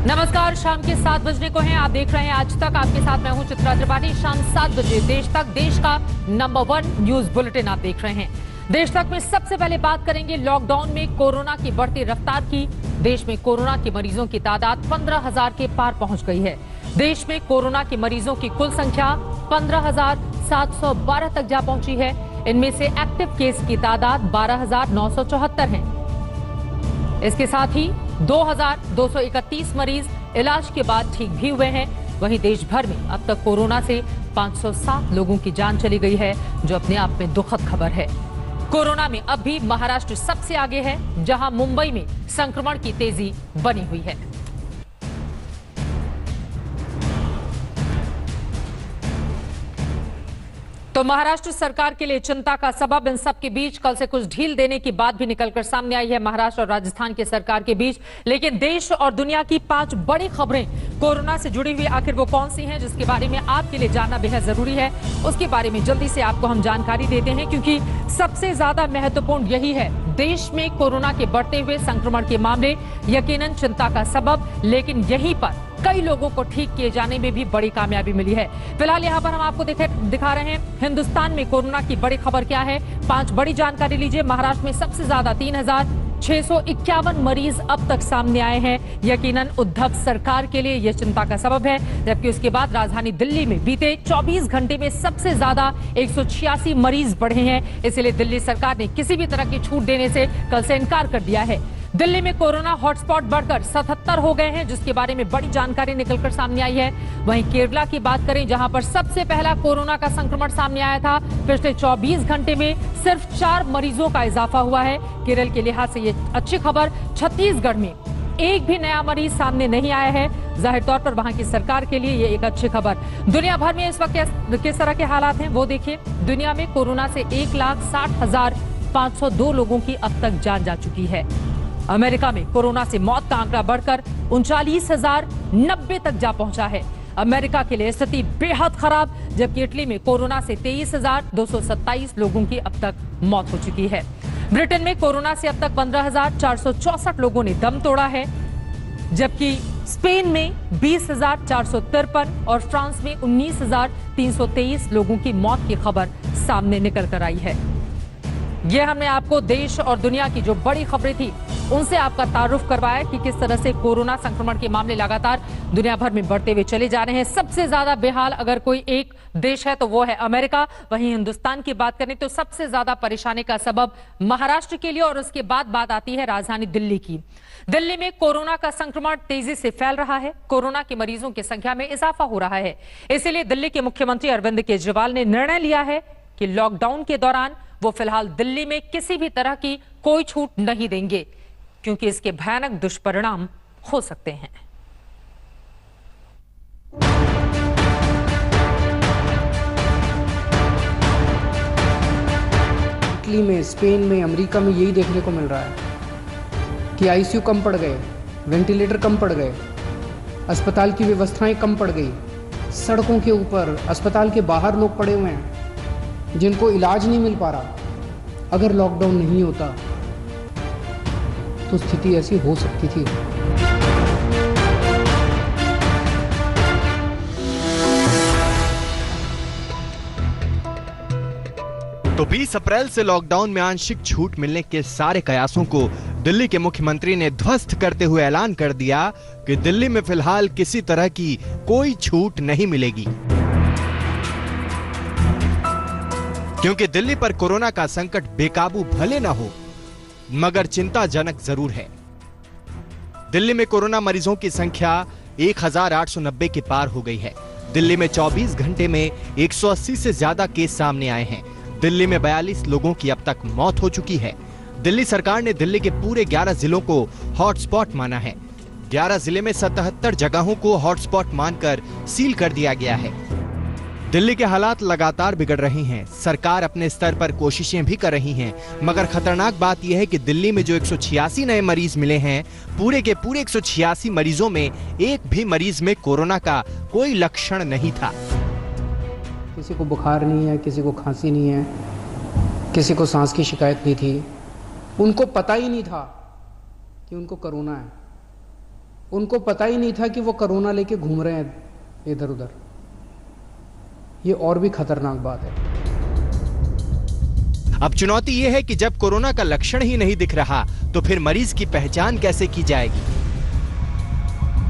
नमस्कार, शाम के 7 बजने को हैं। आप देख रहे हैं आज तक। आपके साथ मैं हूं चित्रा त्रिपाठी। शाम 7 बजे देश तक, देश का नंबर 1 न्यूज बुलेटिन आप देख रहे हैं। देश तक में सबसे पहले बात करेंगे लॉकडाउन में कोरोना की बढ़ती रफ्तार की। देश में कोरोना के मरीजों की तादाद 15,000 के पार पहुंच गई है। देश में कोरोना के मरीजों की कुल संख्या 15,712 तक जा पहुंची है। इनमें से एक्टिव केस की तादाद 12,974 है। इसके साथ ही 2,231 मरीज इलाज के बाद ठीक भी हुए हैं। वहीं देश भर में अब तक कोरोना से 507 लोगों की जान चली गई है, जो अपने आप में दुखद खबर है। कोरोना में अब भी महाराष्ट्र सबसे आगे है, जहां मुंबई में संक्रमण की तेजी बनी हुई है। तो महाराष्ट्र सरकार के लिए चिंता का सबब इन सब के बीच कल से कुछ ढील देने की बात भी निकलकर सामने आई है महाराष्ट्र और राजस्थान की सरकार के बीच। लेकिन देश और दुनिया की 5 बड़ी खबरें कोरोना से जुड़ी हुई आखिर वो कौन सी हैं, जिसके बारे में आपके लिए जानना बेहद जरूरी है। उसके बारे में जल्दी से आपको हम जानकारी देते हैं, क्योंकि सबसे ज्यादा महत्वपूर्ण यही है। देश में कोरोना के बढ़ते हुए संक्रमण के मामले यकीनन चिंता का सबब, लेकिन यहीं पर कई लोगों को ठीक किए जाने में भी बड़ी कामयाबी मिली है। फिलहाल यहाँ पर हम आपको दिखा रहे हैं हिंदुस्तान में कोरोना की बड़ी खबर क्या है। 5 बड़ी जानकारी लीजिए। महाराष्ट्र में सबसे ज्यादा 3,651 मरीज अब तक सामने आए हैं। यकीनन उद्धव सरकार के लिए यह चिंता का सबब है। जबकि उसके बाद राजधानी दिल्ली में बीते 24 घंटे में सबसे ज्यादा 186 मरीज बढ़े हैं। इसलिए दिल्ली सरकार ने किसी भी तरह की छूट देने से कल से इनकार कर दिया है। दिल्ली में कोरोना हॉटस्पॉट बढ़कर 77 हो गए हैं, जिसके बारे में बड़ी जानकारी निकलकर सामने आई है। वहीं केरला की बात करें, जहां पर सबसे पहला कोरोना का संक्रमण सामने आया था। पिछले 24 घंटे में सिर्फ 4 मरीजों का इजाफा हुआ है। केरल के लिहाज से ये अच्छी खबर। छत्तीसगढ़ में एक भी नया मरीज सामने नहीं आया है। जाहिर तौर पर वहां की सरकार के लिए ये एक अच्छी खबर। दुनिया भर में इस वक्त किस तरह के हालात हैं वो देखिए। दुनिया में कोरोना से 1,60,502 लोगों की अब तक जान जा चुकी है। अमेरिका में कोरोना से मौत का आंकड़ा बढ़कर 39,090 तक जा पहुंचा है। अमेरिका के लिए स्थिति बेहद खराब, जबकि इटली में कोरोना से 23,227 लोगों की अब तक मौत हो चुकी है। ब्रिटेन में कोरोना से अब तक 15,464 लोगों ने दम तोड़ा है, जबकि स्पेन में 20,453 और फ्रांस में 19,323 लोगों की मौत की खबर सामने निकल कर आई है। यह हमने आपको देश और दुनिया की जो बड़ी खबरें थी उनसे आपका तारुफ करवाया कि किस तरह से कोरोना संक्रमण के मामले लगातार दुनिया भर में बढ़ते हुए चले जा रहे हैं। सबसे ज्यादा बेहाल अगर कोई एक देश है तो वो है अमेरिका। वहीं हिंदुस्तान की बात करें तो सबसे ज्यादा परेशानी का सबब महाराष्ट्र के लिए, और उसके बाद बात आती है राजधानी दिल्ली की। दिल्ली में कोरोना का संक्रमण तेजी से फैल रहा है। कोरोना के मरीजों की संख्या में इजाफा हो रहा है। इसीलिए दिल्ली के मुख्यमंत्री अरविंद केजरीवाल ने निर्णय लिया है कि लॉकडाउन के दौरान वो फिलहाल दिल्ली में किसी भी तरह की कोई छूट नहीं देंगे, क्योंकि इसके भयानक दुष्परिणाम हो सकते हैं। इटली में, स्पेन में, अमेरिका में यही देखने को मिल रहा है कि आईसीयू कम पड़ गए, वेंटिलेटर कम पड़ गए, अस्पताल की व्यवस्थाएं कम पड़ गई। सड़कों के ऊपर, अस्पताल के बाहर लोग पड़े हुए हैं जिनको इलाज नहीं मिल पा रहा। अगर लॉकडाउन नहीं होता तो स्थिति ऐसी हो सकती थी। तो 20 अप्रैल से लॉकडाउन में आंशिक छूट मिलने के सारे कयासों को दिल्ली के मुख्यमंत्री ने ध्वस्त करते हुए ऐलान कर दिया कि दिल्ली में फिलहाल किसी तरह की कोई छूट नहीं मिलेगी, क्योंकि दिल्ली पर कोरोना का संकट बेकाबू भले न हो, मगर चिंताजनक जरूर है। दिल्ली में कोरोना मरीजों की संख्या 1,890 के पार हो गई है। दिल्ली में 24 घंटे में 180 से ज्यादा केस सामने आए हैं। दिल्ली में 42 लोगों की अब तक मौत हो चुकी है। दिल्ली सरकार ने दिल्ली के पूरे 11 जिलों को हॉटस्पॉट माना है। 11 जिले में 77 जगहों को हॉटस्पॉट मानकर सील कर दिया गया है। दिल्ली के हालात लगातार बिगड़ रहे हैं। सरकार अपने स्तर पर कोशिशें भी कर रही हैं, मगर खतरनाक बात यह है कि दिल्ली में जो 186 नए मरीज मिले हैं, पूरे के पूरे 186 मरीजों में एक भी मरीज में कोरोना का कोई लक्षण नहीं था। किसी को बुखार नहीं है, किसी को खांसी नहीं है, किसी को सांस की शिकायत नहीं थी। उनको पता ही नहीं था कि उनको कोरोना है। उनको पता ही नहीं था कि वो कोरोना लेके घूम रहे हैं इधर उधर। ये और भी खतरनाक बात है। अब चुनौती यह है कि जब कोरोना का लक्षण ही नहीं दिख रहा तो फिर मरीज की पहचान कैसे की जाएगी।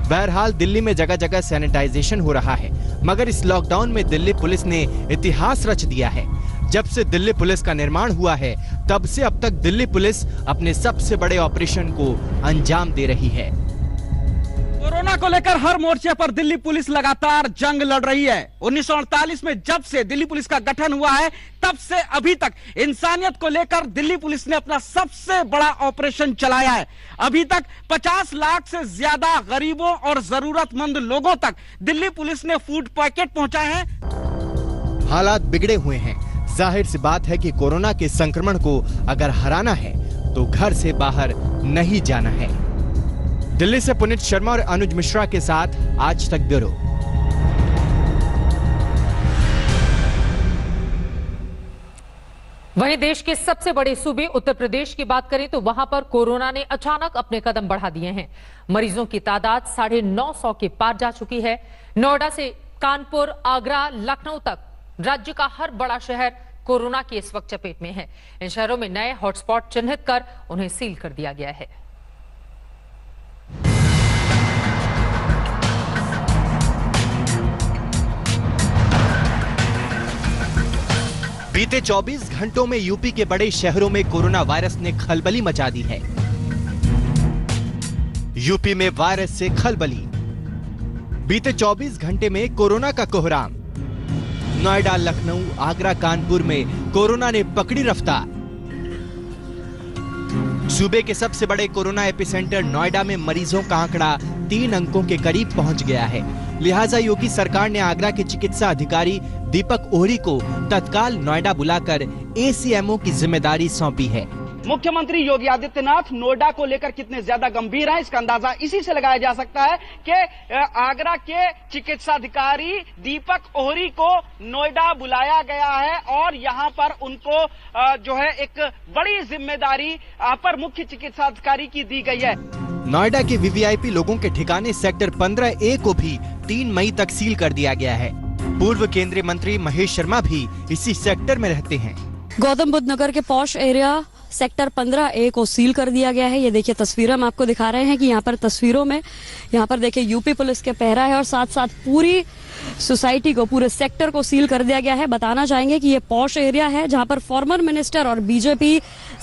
बहरहाल दिल्ली में जगह जगह सैनिटाइजेशन हो रहा है, मगर इस लॉकडाउन में दिल्ली पुलिस ने इतिहास रच दिया है। जब से दिल्ली पुलिस का निर्माण हुआ है तब से अब तक दिल्ली पुलिस अपने सबसे बड़े ऑपरेशन को अंजाम दे रही है। कोरोना को लेकर हर मोर्चे पर दिल्ली पुलिस लगातार जंग लड़ रही है। 1948 में जब से दिल्ली पुलिस का गठन हुआ है तब से अभी तक इंसानियत को लेकर दिल्ली पुलिस ने अपना सबसे बड़ा ऑपरेशन चलाया है। अभी तक 50 लाख से ज्यादा गरीबों और जरूरतमंद लोगों तक दिल्ली पुलिस ने फूड पैकेट पहुंचाए हैं। हालात बिगड़े हुए हैं। जाहिर सी बात है कि कोरोना के संक्रमण को अगर हराना है तो घर से बाहर नहीं जाना है। दिल्ली से पुनीत शर्मा और अनुज मिश्रा के साथ आज तक ब्यूरो। वहीं देश के सबसे बड़े सूबे उत्तर प्रदेश की बात करें तो वहां पर कोरोना ने अचानक अपने कदम बढ़ा दिए हैं। मरीजों की तादाद 950 के पार जा चुकी है। नोएडा से कानपुर, आगरा, लखनऊ तक राज्य का हर बड़ा शहर कोरोना की इस वक्त चपेट में है। इन शहरों में नए हॉटस्पॉट चिन्हित कर उन्हें सील कर दिया गया है। बीते 24 घंटों में यूपी के बड़े शहरों में कोरोना वायरस ने खलबली मचा दी है। यूपी में वायरस से खलबली। बीते 24 घंटे में कोरोना का कोहराम। नोएडा, लखनऊ, आगरा, कानपुर में कोरोना ने पकड़ी रफ्तार। सूबे के सबसे बड़े कोरोना एपिसेंटर नोएडा में मरीजों का आंकड़ा 3 अंकों के करीब पहुंच गया है। लिहाजा योगी सरकार ने आगरा के चिकित्सा अधिकारी दीपक ओहरी को तत्काल नोएडा बुलाकर एसीएमओ की जिम्मेदारी सौंपी है। मुख्यमंत्री योगी आदित्यनाथ नोएडा को लेकर कितने ज्यादा गंभीर हैं, इसका अंदाजा इसी से लगाया जा सकता है कि आगरा के चिकित्सा अधिकारी दीपक ओहरी को नोएडा बुलाया गया है और यहां पर उनको जो है एक बड़ी जिम्मेदारी अपर मुख्य चिकित्सा अधिकारी की दी गई है। नोएडा के वीवीआईपी लोगों के ठिकाने सेक्टर 15A को भी 3 मई तक सील कर दिया गया है। पूर्व केंद्रीय मंत्री महेश शर्मा भी इसी सेक्टर में रहते हैं। गौतम बुद्ध नगर के पॉश एरिया सेक्टर 15A को सील कर दिया गया है। ये देखिए तस्वीरें हम आपको दिखा रहे हैं कि यहाँ पर तस्वीरों में यहाँ पर देखिए यूपी पुलिस के पहरा है और साथ साथ पूरी सोसाइटी को, पूरे सेक्टर को सील कर दिया गया है। बताना चाहेंगे कि ये पॉश एरिया है जहाँ पर फॉर्मर मिनिस्टर और बीजेपी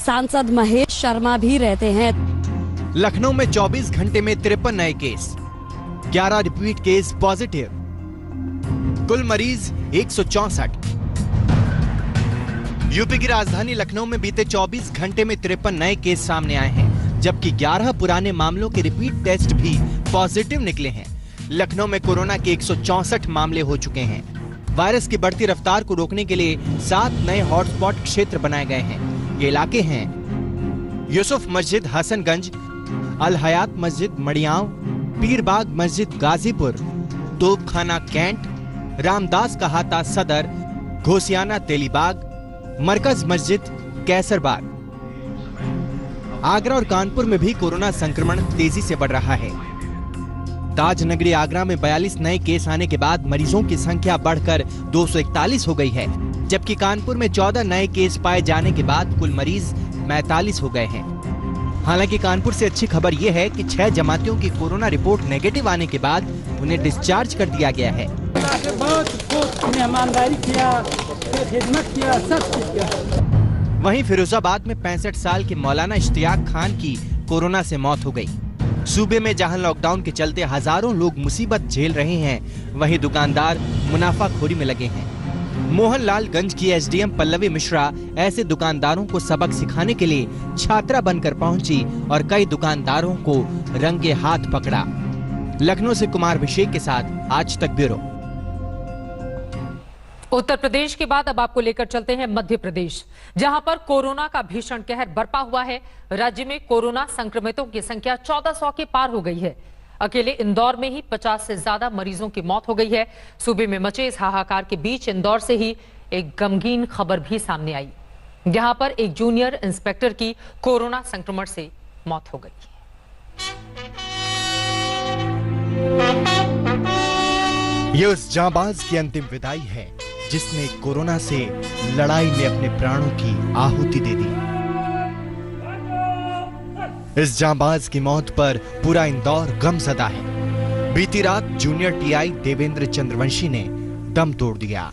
सांसद महेश शर्मा भी रहते हैं। लखनऊ में 24 घंटे में 53 नए केस, 11 रिपीट केस पॉजिटिव, कुल मरीज 164। यूपी की राजधानी लखनऊ में बीते 24 घंटे में 53 नए केस सामने आए हैं, जबकि 11 पुराने मामलों के रिपीट टेस्ट भी पॉजिटिव निकले हैं। लखनऊ में कोरोना के 164 मामले हो चुके हैं। वायरस की बढ़ती रफ्तार को रोकने के लिए 7 नए हॉटस्पॉट क्षेत्र बनाए गए हैं। ये इलाके हैं यूसुफ मस्जिद हसनगंज, अल हयात मस्जिद मड़ियाव, पीरबाग मस्जिद गाजीपुर, तोपखाना कैंट, रामदास का हाता सदर, घोसियाना तेलीबाग, मरकज मस्जिद कैसरबाग। आगरा और कानपुर में भी कोरोना संक्रमण तेजी से बढ़ रहा है। ताज नगरी आगरा में 42 नए केस आने के बाद मरीजों की संख्या बढ़कर 241 हो गई है, जबकि कानपुर में 14 नए केस पाए जाने के बाद कुल मरीज 45 हो गए हैं। हालांकि कानपुर से अच्छी खबर यह है कि 6 जमातियों की कोरोना रिपोर्ट नेगेटिव आने के बाद उन्हें डिस्चार्ज कर दिया गया है। वहीं फिरोजाबाद में 65 साल के मौलाना इश्तियाक खान की कोरोना से मौत हो गई। सूबे में जहां लॉकडाउन के चलते हजारों लोग मुसीबत झेल रहे हैं, वहीं दुकानदार मुनाफाखोरी में लगे हैं। मोहनलालगंज की एसडीएम पल्लवी मिश्रा ऐसे दुकानदारों को सबक सिखाने के लिए छात्रा बनकर पहुंची और कई दुकानदारों को रंगे हाथ पकड़ा। लखनऊ से कुमार अभिषेक के साथ आज तक ब्यूरो। उत्तर प्रदेश के बाद अब आपको लेकर चलते हैं मध्य प्रदेश, जहां पर कोरोना का भीषण कहर बरपा हुआ है। राज्य में कोरोना संक्रमितों की संख्या 1400 के पार हो गई है। अकेले इंदौर में ही 50 से ज्यादा मरीजों की मौत हो गई है। सूबे में मचे इस हाहाकार के बीच इंदौर से ही एक गमगीन खबर भी सामने आई। यहां पर एक जूनियर इंस्पेक्टर की कोरोना संक्रमण से मौत हो गई। ये उस जांबाज की अंतिम विदाई है जिसने कोरोना से लड़ाई में अपने प्राणों की आहुति दे दी। इस जांबाज की मौत पर पूरा इंदौर गमज़दा है। बीती रात जूनियर टीआई देवेंद्र चंद्रवंशी ने दम तोड़ दिया।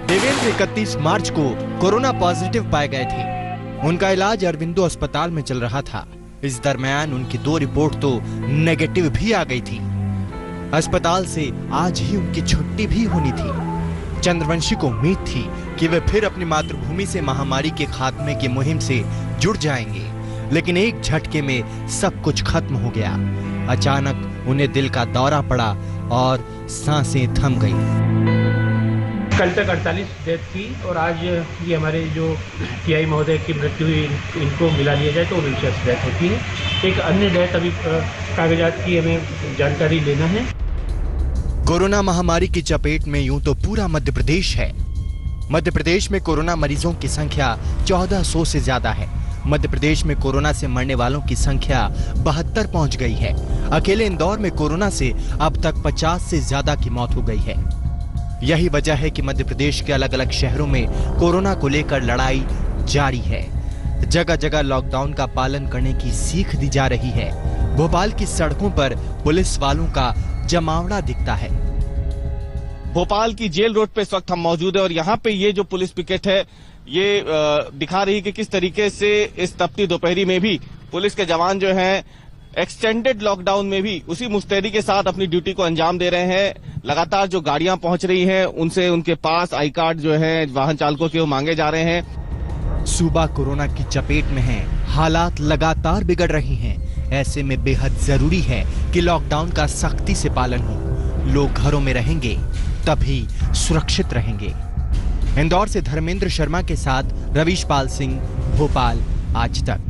देवेंद्र 31 मार्च को कोरोना पॉजिटिव पाए गए थे। उनका इलाज अरविंदो अस्पताल में चल रहा था। इस दरमियान उनकी 2 रिपोर्ट तो नेगेटिव भी आ गई थी। अस्पताल से आज ही उनकी छुट्टी भी होनी थी। चंद्रवंशी को उम्मीद थी कि वे फिर अपनी मातृभूमि से महामारी के खात्मे की मुहिम से जुड़ जाएंगे, लेकिन एक झटके में सब कुछ खत्म हो गया। अचानक उन्हें दिल का दौरा पड़ा और सांसें थम गईं। कल तक 48 डेथ थी और आज ये हमारे जो टीआई महोदय की मृत्यु हुई, इनको मिला लिया जाए तो व्हीलचेयर से डेथ होती है। एक अन्य डेथ अभी कागजात की हमें जानकारी लेना है। कोरोना महामारी की चपेट में यूं तो पूरा मध्य प्रदेश है। मध्य प्रदेश में कोरोना मरीजों की संख्या 1400 से ज्यादा है। मध्य प्रदेश में कोरोना से मरने वालों की संख्या 72 पहुंच गई है। अकेले इंदौर में कोरोना से अब तक 50 से ज्यादा की मौत हो गई है। यही वजह है कि मध्य प्रदेश के अलग अलग शहरों में कोरोना को लेकर लड़ाई जारी है। जगह जगह लॉकडाउन का पालन करने की सीख दी जा रही है। भोपाल की सड़कों पर पुलिस वालों का जमावड़ा दिखता है। भोपाल की जेल रोड पे इस वक्त हम मौजूद है और यहाँ पे ये जो पुलिस पिकेट है ये दिखा रही है कि किस तरीके से इस तपती दोपहरी में भी पुलिस के जवान जो हैं एक्सटेंडेड लॉकडाउन में भी उसी मुस्तैदी के साथ अपनी ड्यूटी को अंजाम दे रहे हैं। लगातार जो गाड़ियां पहुंच रही हैं उनसे उनके पास आई कार्ड जो है वाहन चालकों के वो मांगे जा रहे हैं। सूबा कोरोना की चपेट में है, हालात लगातार बिगड़ रही हैं। ऐसे में बेहद जरूरी है कि लॉकडाउन का सख्ती से पालन हो। लोग घरों में रहेंगे तभी सुरक्षित रहेंगे। इंदौर से धर्मेंद्र शर्मा के साथ रवीश पाल सिंह, भोपाल, आज तक।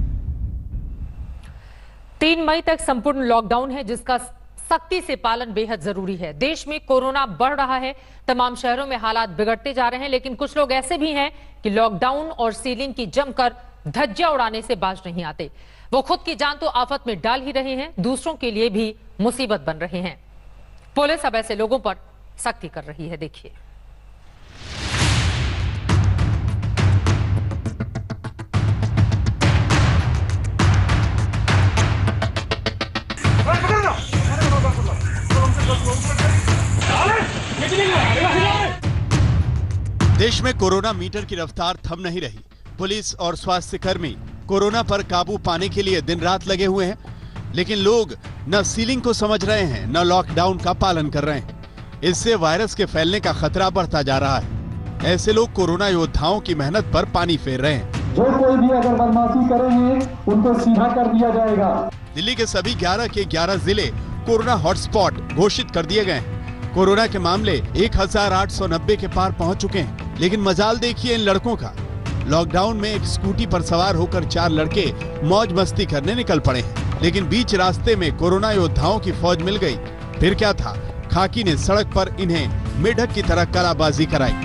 3 मई तक संपूर्ण लॉकडाउन है जिसका सख्ती से पालन बेहद जरूरी है। देश में कोरोना बढ़ रहा है, तमाम शहरों में हालात बिगड़ते जा रहे हैं, लेकिन कुछ लोग ऐसे भी हैं कि लॉकडाउन और सीलिंग की जमकर धज्जियां उड़ाने से बाज नहीं आते। वो खुद की जान तो आफत में डाल ही रहे हैं, दूसरों के लिए भी मुसीबत बन रहे हैं। पुलिस अब ऐसे लोगों पर सख्ती कर रही है। देखिए। देश में कोरोना मीटर की रफ्तार थम नहीं रही। पुलिस और स्वास्थ्य कर्मी कोरोना पर काबू पाने के लिए दिन रात लगे हुए हैं, लेकिन लोग न सीलिंग को समझ रहे हैं न लॉकडाउन का पालन कर रहे हैं। इससे वायरस के फैलने का खतरा बढ़ता जा रहा है। ऐसे लोग कोरोना योद्धाओं की मेहनत पर पानी फेर रहे हैं। जो कोई भी अगर बदमाशी करेंगे उनको सीधा कर दिया जाएगा। दिल्ली के सभी 11 के 11 जिले कोरोना हॉटस्पॉट घोषित कर दिए गए हैं। कोरोना के मामले 1890 के पार पहुंच चुके हैं। लेकिन मजाल देखिए इन लड़कों का। लॉकडाउन में एक स्कूटी पर सवार होकर 4 लड़के मौज मस्ती करने निकल पड़े हैं, लेकिन बीच रास्ते में कोरोना योद्धाओं की फौज मिल गई। फिर क्या था, खाकी ने सड़क पर इन्हें मेढक की तरह कलाबाजी कराई।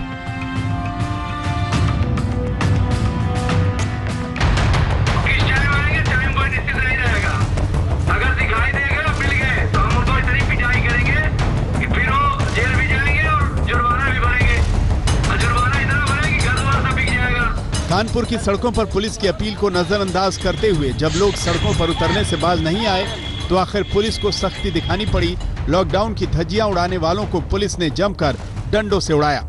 कानपुर की सड़कों पर पुलिस की अपील को नजरअंदाज करते हुए जब लोग सड़कों पर उतरने से बाज नहीं आए तो आखिर पुलिस को सख्ती दिखानी पड़ी। लॉकडाउन की धज्जियां उड़ाने वालों को पुलिस ने जमकर डंडों से उड़ाया।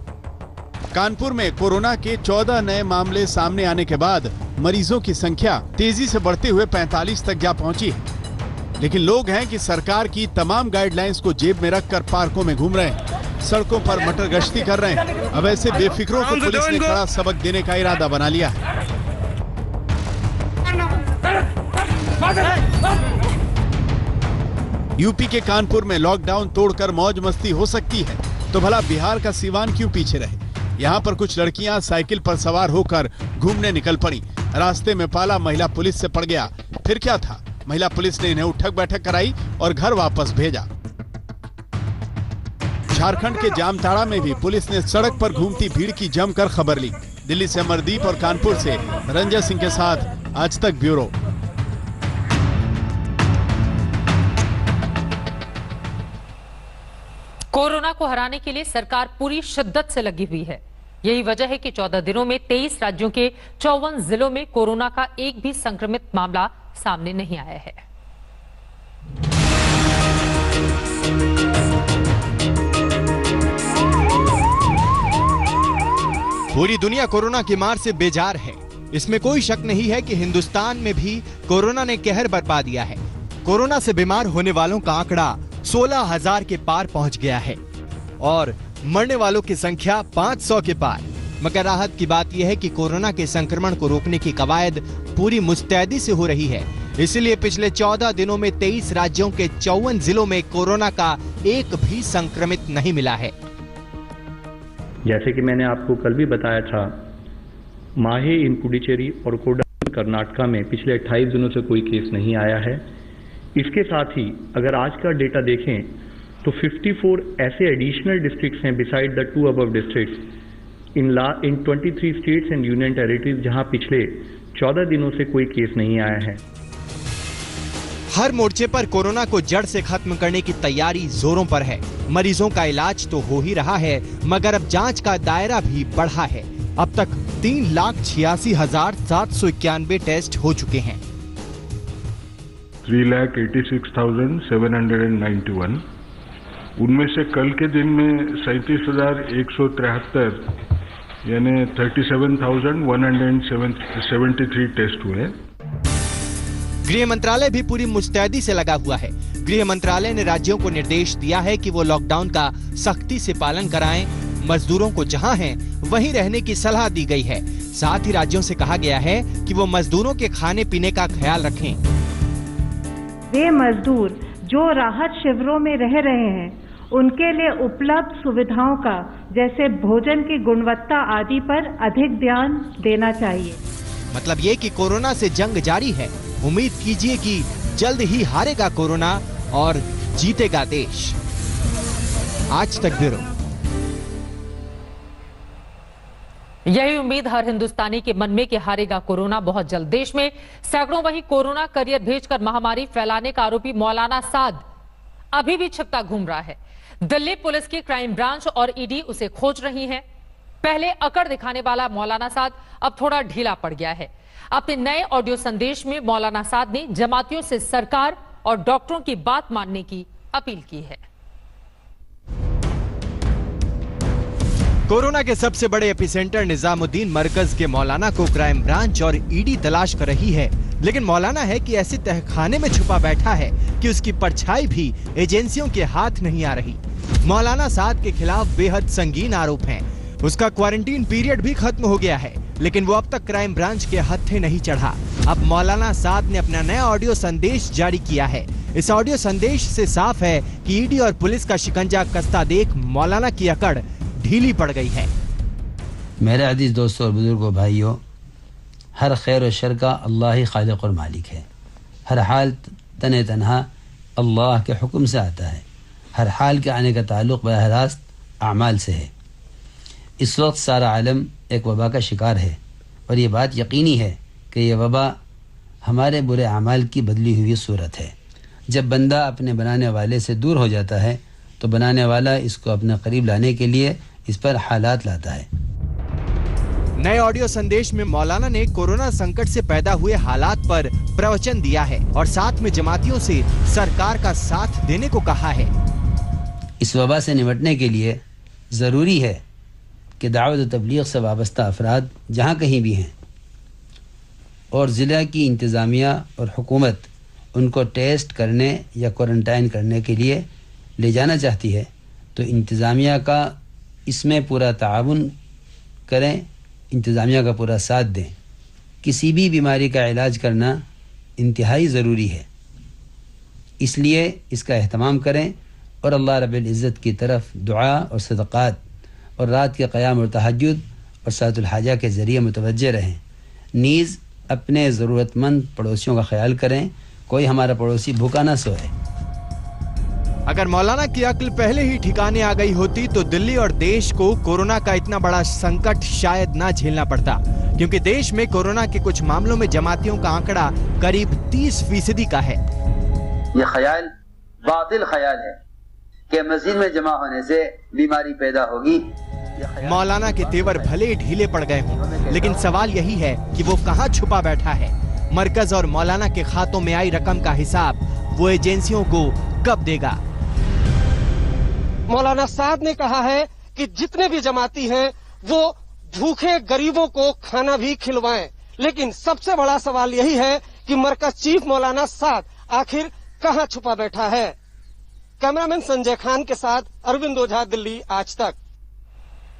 कानपुर में कोरोना के 14 नए मामले सामने आने के बाद मरीजों की संख्या तेजी से बढ़ते हुए 45 तक जा पहुंची है। लेकिन लोग हैं कि सरकार की तमाम गाइडलाइंस को जेब में रखकर पार्कों में घूम रहे हैं, सड़कों पर मटर गश्ती कर रहे हैं। अब ऐसे बेफिक्रों को पुलिस ने कड़ा सबक देने का इरादा बना लिया है। यूपी के कानपुर में लॉकडाउन तोड़कर मौज मस्ती हो सकती है तो भला बिहार का सीवान क्यों पीछे रहे। यहाँ पर कुछ लड़कियां साइकिल पर सवार होकर घूमने निकल पड़ी। रास्ते में पाला महिला पुलिस से पड़ गया। फिर क्या था, महिला पुलिस ने इन्हें उठक बैठक कराई और घर वापस भेजा। झारखंड के जामताड़ा में भी पुलिस ने सड़क पर घूमती भीड़ की जमकर खबर ली। दिल्ली से अमरदीप और कानपुर से रंजय सिंह के साथ आज तक ब्यूरो। कोरोना को हराने के लिए सरकार पूरी शिद्दत से लगी हुई है। यही वजह है कि 14 दिनों में 23 राज्यों के 54 जिलों में कोरोना का एक भी संक्रमित मामला सामने नहीं आया है। पूरी दुनिया कोरोना की मार से बेजार है। इसमें कोई शक नहीं है कि हिंदुस्तान में भी कोरोना ने कहर बरपा दिया है। कोरोना से बीमार होने वालों का आंकड़ा 16,000 के पार पहुंच गया है और मरने वालों की संख्या 500 के पार। मगर राहत की बात यह है कि कोरोना के संक्रमण को रोकने की कवायद पूरी मुस्तैदी से हो रही है। इसलिए पिछले 14 दिनों में 23 राज्यों के 54 जिलों में कोरोना का एक भी संक्रमित नहीं मिला है। जैसे कि मैंने आपको कल भी बताया था, माहे इन पुडुचेरी और कोडागु कर्नाटका में पिछले 28 दिनों से कोई केस नहीं आया है। इसके साथ ही अगर आज का डेटा देखें तो 54 ऐसे एडिशनल डिस्ट्रिक्ट्स हैं beside the 2 above districts in 23 states and union territories जहां पिछले 14 दिनों से कोई केस नहीं आया है। हर मोर्चे पर कोरोना को जड़ से खत्म करने की तैयारी जोरों पर है। मरीजों का इलाज तो हो ही रहा है, मगर अब जांच का दायरा भी बढ़ा है। अब तक 3,86,791 टेस्ट हो चुके हैं। 3,86,791 उनमें से कल के दिन में 37,173 यानी 37,173 टेस्ट हुए। गृह मंत्रालय भी पूरी मुस्तैदी से लगा हुआ है। गृह मंत्रालय ने राज्यों को निर्देश दिया है कि वो लॉकडाउन का सख्ती से पालन कराएं। मजदूरों को जहां हैं वहीं रहने की सलाह दी गई है। साथ ही राज्यों से कहा गया है कि वो मजदूरों के खाने पीने का ख्याल रखें। वे मजदूर जो राहत शिविरों में रह रहे हैं उनके लिए उपलब्ध सुविधाओं का जैसे भोजन की गुणवत्ता आदि पर अधिक ध्यान देना चाहिए। मतलब ये कि कोरोना से जंग जारी है। उम्मीद कीजिए कि जल्द ही हारेगा कोरोना और जीतेगा देश। आज तक ब्यूरो। यही उम्मीद हर हिंदुस्तानी के मन में कि हारेगा कोरोना बहुत जल्द। देश में सैकड़ों वही कोरोना करियर भेजकर महामारी फैलाने का आरोपी मौलाना साद अभी भी छिपता घूम रहा है। दिल्ली पुलिस की क्राइम ब्रांच और ईडी उसे खोज रही है। पहले अकड़ दिखाने वाला मौलाना साद अब थोड़ा ढीला पड़ गया है। अपने नए ऑडियो संदेश में मौलाना साद ने जमातियों से सरकार और डॉक्टरों की बात मानने की अपील की है। कोरोना के सबसे बड़े एपिसेंटर निजामुद्दीन मरकज के मौलाना को क्राइम ब्रांच और ईडी तलाश कर रही है, लेकिन मौलाना है कि ऐसे तहखाने में छुपा बैठा है कि उसकी परछाई भी एजेंसियों के हाथ नहीं आ रही। मौलाना साद के खिलाफ बेहद संगीन आरोप हैं। उसका क्वारंटीन पीरियड भी खत्म हो गया है, लेकिन वो अब तक क्राइम ब्रांच के हत्थे नहीं चढ़ा। अब मौलाना साद ने अपना नया ऑडियो संदेश जारी किया है। इस ऑडियो संदेश से साफ है कि ईडी और पुलिस का शिकंजा कसता देख मौलाना की अकड़ ढीली पड़ गई है। मेरे अजीज दोस्तों और बुजुर्गों भाइयों, हर खैर और शर का अल्लाह ही खालिक और मालिक है। हर हाल तने तनहा अल्लाह के हुक्म से आता है। हर हाल के आने का ताल्लुक बराह रास्त आमाल से है। इस वक्त सारा आलम एक वबा का शिकार है और ये बात यकीनी है कि यह वबा हमारे बुरे आमाल की बदली हुई सूरत है। जब बंदा अपने बनाने वाले से दूर हो जाता है तो बनाने वाला इसको अपने करीब लाने के लिए इस पर हालात लाता है। नए ऑडियो संदेश में मौलाना ने कोरोना संकट से पैदा हुए हालात पर प्रवचन दिया है और साथ में जमातियों से सरकार का साथ देने को कहा है। इस वबा से निपटने के लिए ज़रूरी है कि दावत व तबलीग से वाबस्ता अफराद जहाँ कहीं भी हैं और ज़िला की इंतज़ामिया और हुकूमत उनको टेस्ट करने या क्वारंटाइन करने के लिए ले जाना चाहती है तो इंतज़ामिया का इसमें पूरा ताउन करें, इंतज़ामिया का पूरा साथ दें। किसी भी बीमारी का इलाज करना इंतहाई ज़रूरी है, इसलिए इसका एहतमाम करें और अल्लाह रब्बुल इज़्ज़त की तरफ दुआ और सदक़ात और रात के क़याम और तहज्जुद और सलातुल हाजा के ज़रिए मुतवज्जे रहें। नीज़ अपने ज़रूरतमंद पड़ोसियों का ख्याल करें, कोई हमारा पड़ोसी भूखा ना सोए। अगर मौलाना की अक्ल पहले ही ठिकाने आ गई होती तो दिल्ली और देश को कोरोना का इतना बड़ा संकट शायद ना झेलना पड़ता, क्योंकि देश में कोरोना के कुछ मामलों में जमातियों का आंकड़ा करीब 30% का है। ये ख्याल बातिल ख्याल है कि मस्जिद में जमा होने से बीमारी पैदा होगी। मौलाना के तेवर भले ढीले पड़ गए हों, लेकिन सवाल यही है कि वो कहां छुपा बैठा है। मरकज और मौलाना के खातों में आई रकम का हिसाब वो एजेंसियों को कब देगा? मौलाना साद ने कहा है कि जितने भी जमाती हैं वो भूखे गरीबों को खाना भी खिलवाएं, लेकिन सबसे बड़ा सवाल यही है कि मरकज चीफ मौलाना साद आखिर कहां छुपा बैठा है। कैमरामैन संजय खान के साथ अरविंद ओझा, दिल्ली आज तक।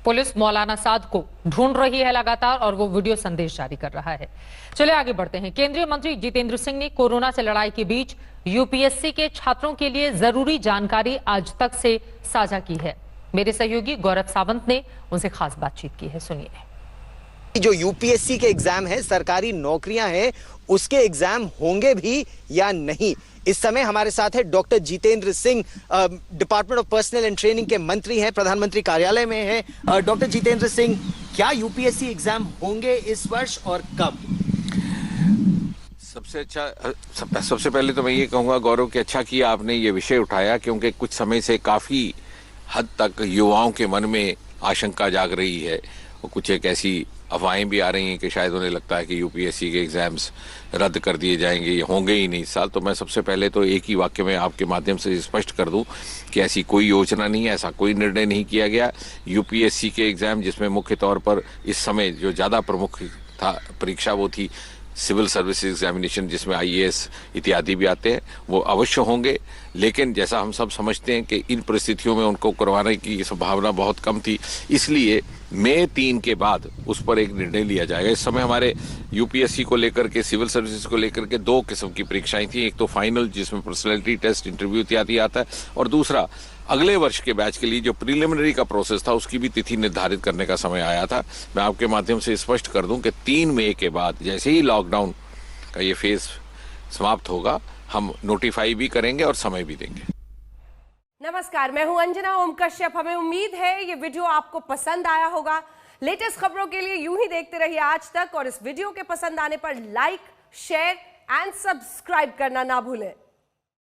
पुलिस मौलाना साद को ढूंढ रही है लगातार और वो वीडियो संदेश जारी कर रहा है। चलिए आगे बढ़ते हैं। केंद्रीय मंत्री जितेंद्र सिंह ने कोरोना से लड़ाई के बीच यूपीएससी के छात्रों के लिए जरूरी जानकारी आज तक से साझा की है। मेरे सहयोगी गौरव सावंत ने उनसे खास बातचीत की है, सुनिए। जो यूपीएससी के एग्जाम है, सरकारी नौकरियां हैं, उसके एग्जाम होंगे भी या नहीं, इस समय हमारे साथ है doctor Jitendra Singh, department of personal and training के मंत्री हैं, प्रधानमंत्री कार्यालय में हैं। डॉक्टर जितेंद्र सिंह, क्या यूपीएससी एग्जाम होंगे इस वर्ष और कब? सबसे पहले तो मैं ये कहूंगा गौरव कि अच्छा किया आपने ये विषय उठाया, क्योंकि कुछ समय से काफी हद तक युवाओं के मन में आशंका जाग रही है और कुछ एक ऐसी अफवाहें भी आ रही हैं कि शायद उन्हें लगता है कि यूपीएससी के एग्जाम्स रद्द कर दिए जाएंगे, ये होंगे ही नहीं इस साल। तो मैं सबसे पहले तो एक ही वाक्य में आपके माध्यम से स्पष्ट कर दूं कि ऐसी कोई योजना नहीं है, ऐसा कोई निर्णय नहीं किया गया। यूपीएससी के एग्जाम, जिसमें मुख्य तौर पर इस समय जो ज़्यादा प्रमुख था परीक्षा, वो थी सिविल सर्विसेज एग्जामिनेशन, जिसमें आईएएस इत्यादि भी आते हैं, वो अवश्य होंगे। लेकिन जैसा हम सब समझते हैं कि इन परिस्थितियों में उनको करवाने की संभावना बहुत कम थी, इसलिए मई 3 के बाद उस पर एक निर्णय लिया जाएगा। इस समय हमारे यूपीएससी को लेकर के, सिविल सर्विसेज को लेकर के 2 किस्म की परीक्षाएं थी। एक तो फाइनल, जिसमें पर्सनैलिटी टेस्ट, इंटरव्यू इत्यादि आता है, और दूसरा अगले वर्ष के बैच के लिए जो प्रीलिमिनरी का प्रोसेस था, उसकी भी तिथि निर्धारित करने का समय आया था। मैं आपके माध्यम से स्पष्ट कर दूं कि 3 मई के बाद जैसे ही लॉकडाउन का ये फेज समाप्त होगा, हम नोटिफाई भी करेंगे और समय भी देंगे। नमस्कार, मैं हूं अंजना ओम कश्यप। हमें उम्मीद है ये वीडियो आपको पसंद आया होगा। लेटेस्ट खबरों के लिए यूं ही देखते रहिए आज तक, और इस वीडियो के पसंद आने पर लाइक, शेयर एंड सब्सक्राइब करना ना भूलें।